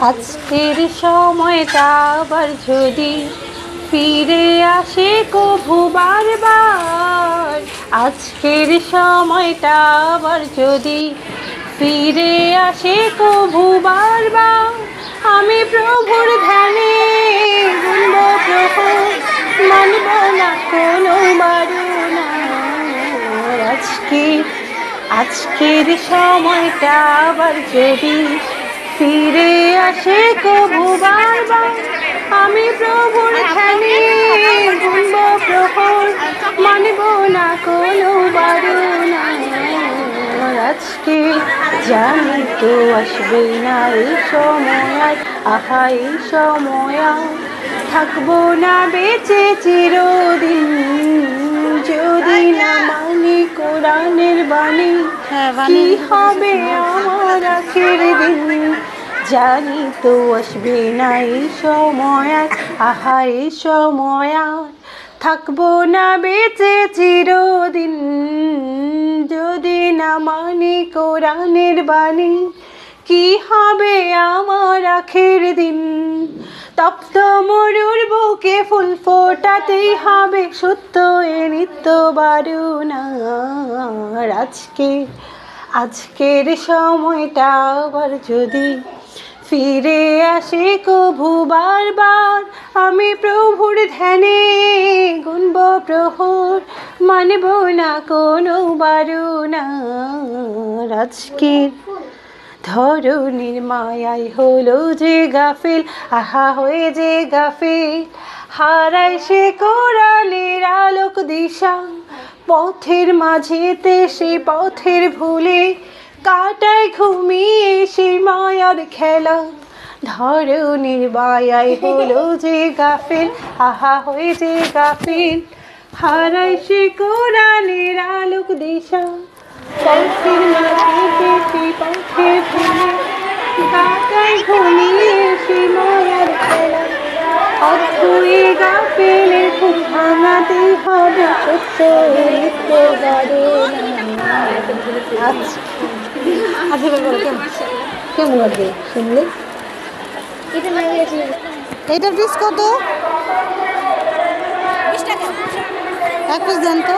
আজকের সময়টা আবার যদি ফিরে আসে কভু বারবার, আজকের সময়টা আবার যদি ফিরে আসে কভু বারবার, আমি প্রভুর ধ্যানে গুনব প্রহর, মানব না কোনো বারণ। আজকের সময়টা আবার যদি ফিরে আসে কভু বারবার, আমি প্রভুর ধ্যানে গুনব প্রহর, মানব না কোনো বারণ। আজকে জানি তো আসবে না এই সময়, আহা এই সময় থাকবো না বেঁচে চিরদিন, যদি না মানি কোরআনের বাণী, কি হবে আমার আখের দিন। জানি তো আসবে না এই সময়, আহা এই সময় থাকবো না বেঁচে চিরদিন, যদি না মানি কোরআনের বাণী, কি হবে আমার আখের দিন। তপ্ত মরুর বুকে ফুল ফোটাতেই হবে সত্য এ নিত্য বারণ। আজকের সময়টা আবার যদি ফিরে আসে কভু বারবার, আমি প্রভুর ধ্যানে গুনব প্রহর, মানব না কোনো বারণ। আজকের ধরণীর মায়াই হলো যে গাফিল, আহা হয়ে যে গাফিল, হারায় সে কোরআনের আলোক দিশা, পথের মাঝেতে সে পথের ভুলে কাটায় ঘুমিয়ে সে মায়ার খেলা। ধরণীর মায়াই হলো যে গাফিল, আহা হয়ে যে গাফিল, হারায় সে কোরআনের আলোক দিশা, পথের মাঝেতে সে পথের ভুলে কাটায় ঘুমিয়ে সে মায়ার খেলা। অথই গাফিলের ঘুম ভাঙাতেই হবে সত্য নিত্য বারণ। কেমন লাগবে শুনলে? এইটার পিস কত? 20 টাকা। এক পিস দেন তো।